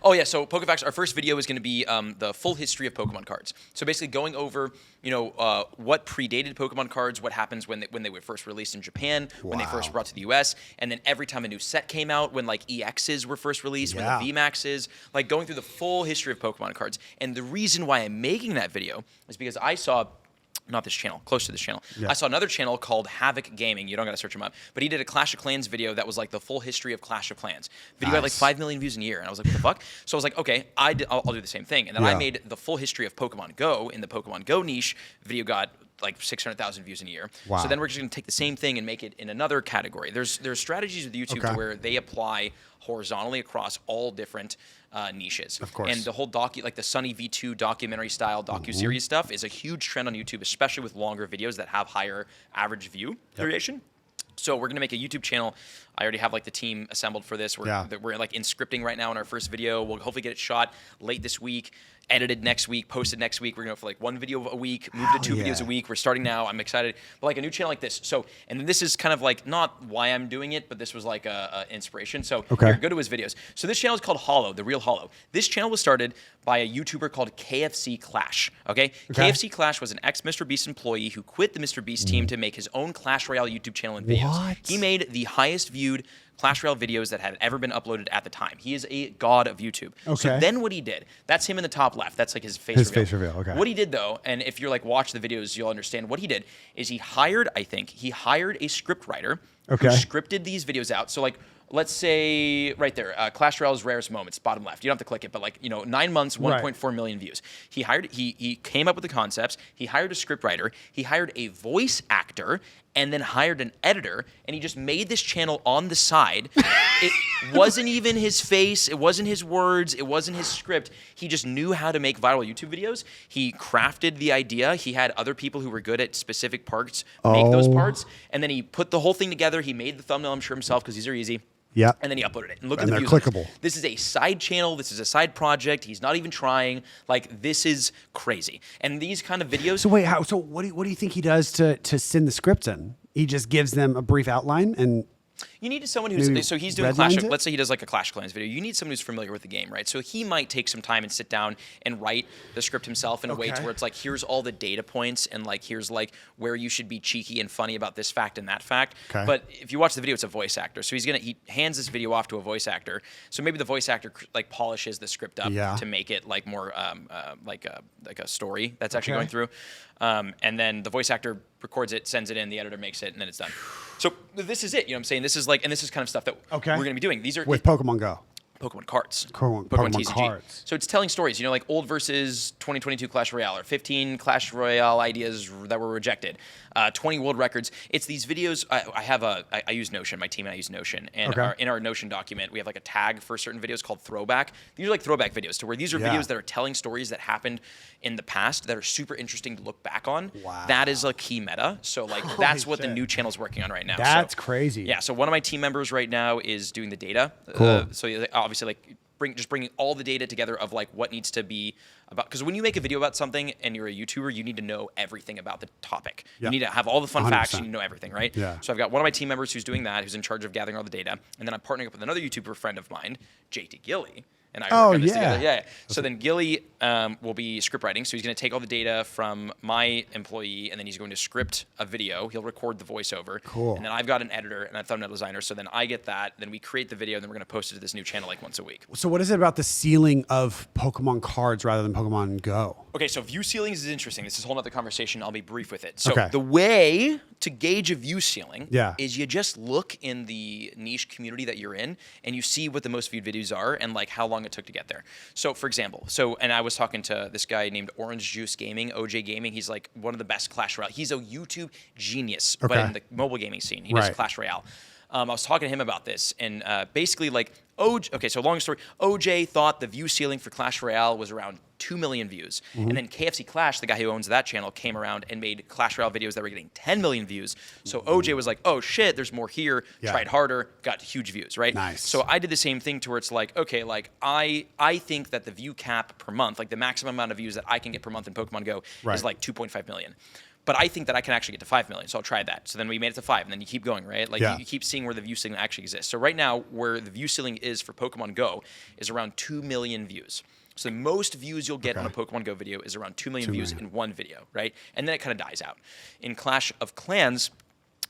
Oh yeah, so PokeFacts, our first video is going to be the full history of Pokemon cards. So basically going over, what predated Pokemon cards, what happens when they were first released in Japan, when they first brought to the US, and then every time a new set came out, when like EXs were first released, when the VMAXs, like going through the full history of Pokemon cards. And the reason why I'm making that video is because I saw not this channel, close to this channel. I saw another channel called Havoc Gaming. You don't got to search him up. But he did a Clash of Clans video that was like the full history of Clash of Clans. Video had like 5 million views in a year. And I was like, what the fuck? So I was like, okay, I'll do the same thing. And then I made the full history of Pokemon Go in the Pokemon Go niche. Video got like 600,000 views in a year. So then we're just going to take the same thing and make it in another category. There's strategies with YouTube to where they apply horizontally across all different niches. Of course. And the whole like the Sunny V2 documentary style docu-series stuff is a huge trend on YouTube, especially with longer videos that have higher average view duration. So we're going to make a YouTube channel. I already have like the team assembled for this. We're like in scripting right now in our first video. We'll hopefully get it shot late this week, edited next week, posted next week. We're going to go for like 1 video a week, move to 2 videos a week. We're starting now. I'm excited. But like a new channel like this. So, and then this is kind of like not why I'm doing it, but this was like a inspiration. So here, go to his videos. So this channel is called Hollow, The Real Hollow. This channel was started by a YouTuber called KFC Clash. KFC Clash was an ex-Mr. Beast employee who quit the Mr. Beast team to make his own Clash Royale YouTube channel and videos. He made the highest viewed Clash Royale videos that had ever been uploaded at the time. He is a god of YouTube. So then what he did, that's him in the top left. That's like his face reveal. His face reveal, What he did though, and if you're like watch the videos, you'll understand what he did, is he hired a script writer who scripted these videos out. So like, let's say right there, Clash Royale's rarest moments, bottom left. You don't have to click it, but like, 9 months, 1.4 million views. He came up with the concepts. He hired a script writer. He hired a voice actor and then hired an editor, and he just made this channel on the side. It wasn't even his face. It wasn't his words. It wasn't his script. He just knew how to make viral YouTube videos. He crafted the idea. He had other people who were good at specific parts make those parts, and then he put the whole thing together. He made the thumbnail, I'm sure, himself, because these are easy. And then he uploaded it. And look at the views. And they're clickable. This is a side channel. This is a side project. He's not even trying. Like, this is crazy. And these kind of videos. So wait, so what do you think he does to send the scripts in? He just gives them a brief outline and you need someone who's, so he's doing Clash, let's say he does like a Clash of Clans video. You need someone who's familiar with the game, right? So he might take some time and sit down and write the script himself in a way to where it's like, here's all the data points and like, here's like where you should be cheeky and funny about this fact and that fact. But if you watch the video, it's a voice actor. So he hands this video off to a voice actor. So maybe the voice actor like polishes the script up to make it like more like a story that's actually going through. And then the voice actor records it, sends it in, the editor makes it, and then it's done. So this is it. You know what I'm saying? This is like, and this is kind of stuff that we're going to be doing. These are with Pokemon Go. Pokemon cards. Pokemon TCG. cards. So it's telling stories, like old versus 2022 Clash Royale, or 15 Clash Royale ideas that were rejected, 20 world records. It's these videos. I use Notion. My team and I use Notion, and in our Notion document, we have like a tag for certain videos called throwback. These are like throwback videos, to where these are videos that are telling stories that happened in the past that are super interesting to look back on. That is a key meta. So like that's what the new channel is working on right now. That's crazy. Yeah. So one of my team members right now is doing the data. So obviously like bringing all the data together of like what needs to be about, because when you make a video about something and you're a YouTuber, you need to know everything about the topic. You need to have all the fun 100%. Facts. You need to know everything, right? So I've got one of my team members who's doing that, who's in charge of gathering all the data, and then I'm partnering up with another YouTuber friend of mine, JT Gilly. And I work on this together. So then Gilly will be script writing. So he's going to take all the data from my employee, and then he's going to script a video. He'll record the voiceover. And then I've got an editor and a thumbnail designer. So then I get that. Then we create the video, and then we're going to post it to this new channel like once a week. So what is it about the ceiling of Pokemon cards rather than Pokemon Go? Okay, so view ceilings is interesting. This is a whole other conversation. I'll be brief with it. So the way to gauge a view ceiling is you just look in the niche community that you're in, and you see what the most viewed videos are and like how long it took to get there. So for example, and I was talking to this guy named Orange Juice Gaming, OJ Gaming. He's like one of the best Clash Royale. He's a YouTube genius, but in the mobile gaming scene, he does Clash Royale. I was talking to him about this, and basically like so long story, OJ thought the view ceiling for Clash Royale was around 2 million views. And then KFC Clash, the guy who owns that channel, came around and made Clash Royale videos that were getting 10 million views. So OJ was like, oh shit, there's more here, tried harder, got huge views, right? So I did the same thing to where it's like, okay, like I think that the view cap per month, like the maximum amount of views that I can get per month in Pokemon Go is like 2.5 million. but I think that I can actually get to 5 million, so I'll try that. So then we made it to 5, and then you keep going, right? Like Yeah. you keep seeing where the view ceiling actually exists. So right now, where the view ceiling is for Pokemon Go is around 2 million views. So the most views you'll get on a Pokemon Go video is around 2 million views in one video, right? And then it kind of dies out. In Clash of Clans,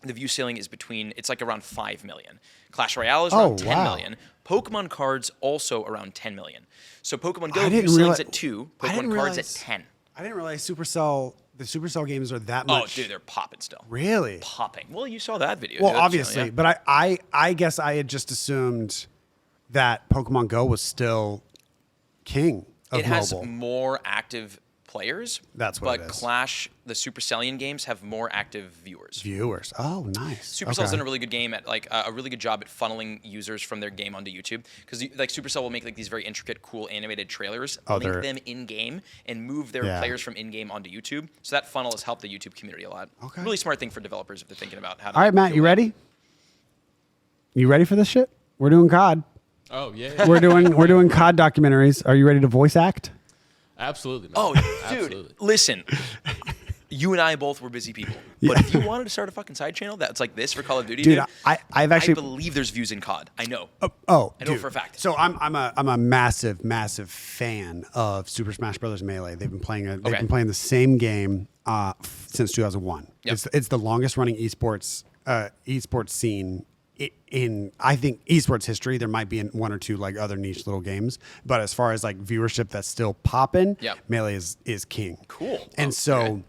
the view ceiling is it's like around 5 million. Clash Royale is around 10 million. Pokemon cards also around 10 million. So Pokemon Go view ceiling's at 2, Pokemon cards at 10. I didn't realize the Supercell games are that Oh, much. dude, they're popping still. Really? Popping. Well, you saw that video. Well, dude, so, obviously, yeah. but I guess I had just assumed that Pokemon Go was still king of It has mobile. more active players. That's what but it is. Clash, the Supercellian games, have more active viewers. Viewers. Oh, nice. Supercell's done a really good game at a really good job at funneling users from their game onto YouTube, because like Supercell will make like these very intricate, cool animated trailers, link them in game, and move their players from in game onto YouTube. So that funnel has helped the YouTube community a lot. Okay. Really smart thing for developers if they're thinking about how to. All right, Matt, you ready? You ready for this shit? We're doing COD. Oh yeah. We're doing COD documentaries. Are you ready to voice act? Absolutely. Man. Oh, dude, Absolutely. listen. You and I both were busy people, but if you wanted to start a fucking side channel that's like this for Call of Duty, Dude, I've actually I believe there's views in COD. I know. I know dude. for a fact. So I'm a massive fan of Super Smash Brothers Melee. They've been playing the same game since 2001. Yep. It's the longest running esports scene in I think esports history. There might be one or two like other niche little games, but as far as like viewership that's still popping, Yep. Melee is king. Cool. And Oh, so okay.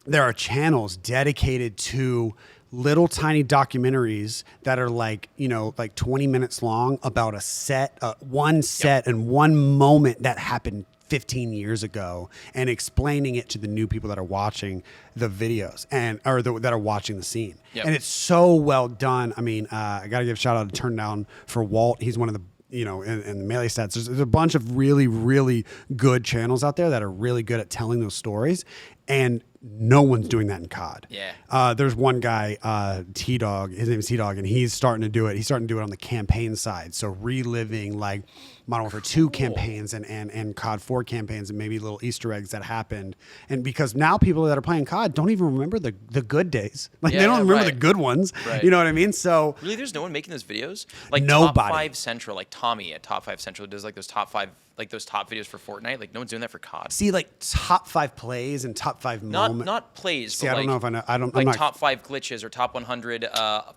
there are channels dedicated to little tiny documentaries that are like 20 minutes long about one set and one moment that happened 15 years ago, and explaining it to the new people that are watching the videos that are watching the scene. Yep. And it's so well done. I mean, I got to give a shout out to Turn Down for Walt. He's one of the in the Melee stats, there's a bunch of really, really good channels out there that are really good at telling those stories, and no one's doing that in COD. Yeah. There's one guy, T-Dog, his name is T-Dog, and he's starting to do it. He's starting to do it on the campaign side. So reliving like Modern Warfare 2 campaigns and COD 4 campaigns, and maybe little Easter eggs that happened. And because now people that are playing COD don't even remember the good days. Like they don't remember the good ones. Right. You know what I mean? So Really, there's no one making those videos? Like Nobody. Top 5 Central, like Tommy at Top 5 Central does like those top 5, like those top videos for Fortnite. Like no one's doing that for COD. see like top 5 plays and top 5 moments. Not plays. See, but I don't like, know if I know. I don't. Like I'm not, top 5 glitches or top 100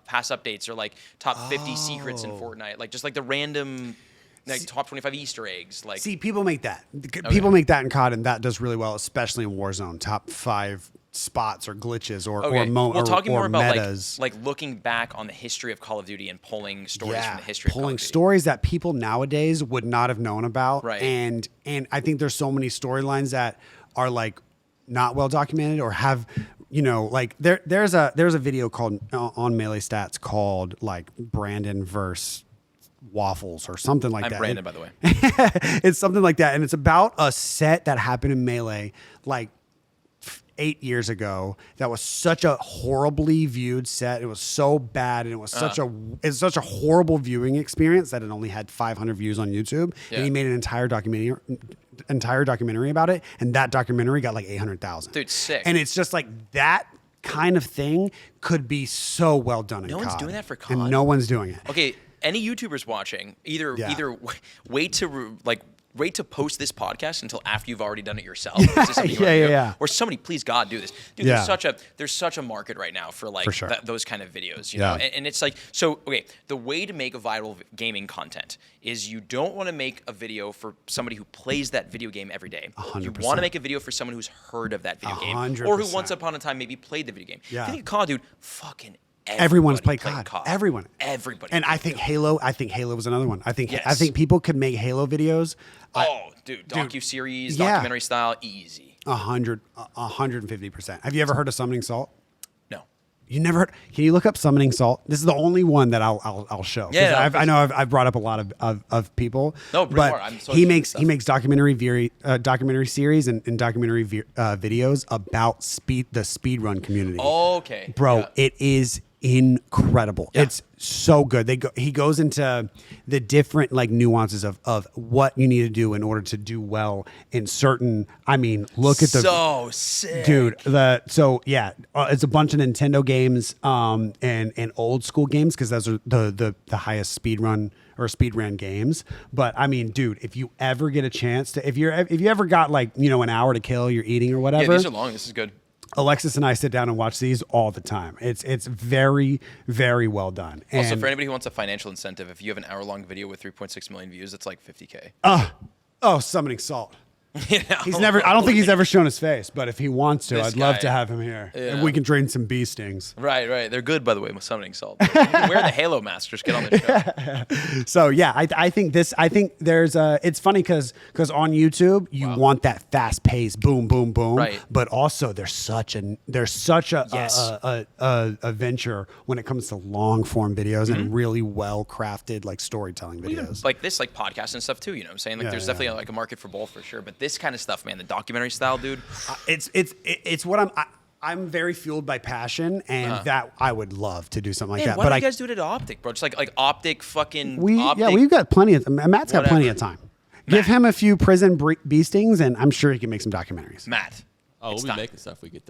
pass updates or like top 50 secrets Oh. in Fortnite. Like just like the random, like top 25 Easter eggs. Like See, people make that. People make that in COD, and that does really well, especially in Warzone. Top 5 spots or glitches or well, talking more about metas. like looking back on the history of Call of Duty and pulling stories from the history of Call pulling of Duty. stories that people nowadays would not have known about. Right. And I think there's so many storylines that are like not well documented or have, like there's a video called on Melee Stats called like Brandon versus Waffles or something like I'm that. Brandon, by the way. It's something like that, and it's about a set that happened in Melee like 8 years ago that was such a horribly viewed set. It was so bad, and it was such a horrible viewing experience that it only had 500 views on YouTube. Yeah. And he made an entire documentary about it, and that documentary got like 800,000. Dude, sick. And it's just like that kind of thing could be so well done in No one's COD. doing that for and COD. no one's doing it. Okay, any YouTubers watching, either Yeah. wait to post this podcast until after you've already done it yourself. This is something you Yeah, wanna do. yeah. Or somebody, please God, do this. Dude, Yeah. there's such a market right now for like For sure. those kind of videos, you Yeah. know. And it's like, so okay, the way to make a viral gaming content is you don't want to make a video for somebody who plays that video game every day. 100%. You want to make a video for someone who's heard of that video game, or 100%. who once upon a time maybe played the video game. Yeah. If you think of COD, dude, fucking Everyone's everybody played COD. played Everyone. Everybody. And I think Halo was another one. I think Yes. people could make Halo videos. Dude, docu-series, yeah. documentary style, easy. 150%. Have you ever heard of Summoning Salt? No. You never heard? Can you look up Summoning Salt? This is the only one that I'll show. 'Cause Yeah, I know I've brought up a lot of people. No, bring but more. I'm so he interested in makes documentary series and documentary videos about the speedrun community. Okay. Bro, Yeah. incredible. Yeah. It's so good. He goes into the different like nuances of what you need to do in order to do well in certain. I mean, look at the so sick, dude. It's a bunch of Nintendo games and old school games because those are the highest speed run games. But I mean, dude, if you ever get a chance to, if you ever got like an hour to kill, you're eating or whatever. Yeah, these are long. This is good. Alexis and I sit down and watch these all the time. It's very, very well done. And Also, for anybody who wants a financial incentive, if you have an hour-long video with 3.6 million views, it's like $50K. Summoning Salt. You know? I don't think he's ever shown his face, but if he wants to, This I'd love guy. to have him here. Yeah. And we can train some bee stings. Right. They're good, by the way, with summoning salt. You can wear the Halo mask. Just get on the show. So yeah, I think there's it's funny because on YouTube you want that fast pace, boom, boom, boom. Right. But also there's such a Yes. a venture when it comes to long form videos and really well crafted like storytelling Even videos. like this, like podcasts and stuff too. You know what I'm saying? Like, Yeah, there's yeah. definitely like a market for both for sure. But this kind of stuff, man, the documentary style, dude. It's what I'm very fueled by passion, and that I would love to do something like Man, that. why But don't you guys do it at Optic, bro? Just like Optic fucking. Optic, we've got plenty of Matt's got plenty of Whatever. time. Give him a few prison bee stings, and I'm sure he can make some documentaries. Matt. Oh, it's we'll be time. making stuff. We get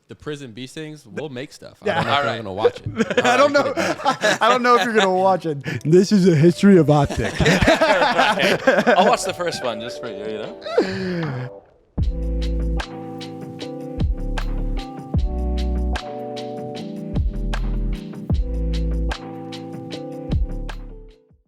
the prison bee stings. We'll make stuff. Yeah. I don't know if Alright. I'm gonna watch it. I don't know. I don't know if you're gonna watch it. This is a history of Optic. I'll watch the first one just for you. You know.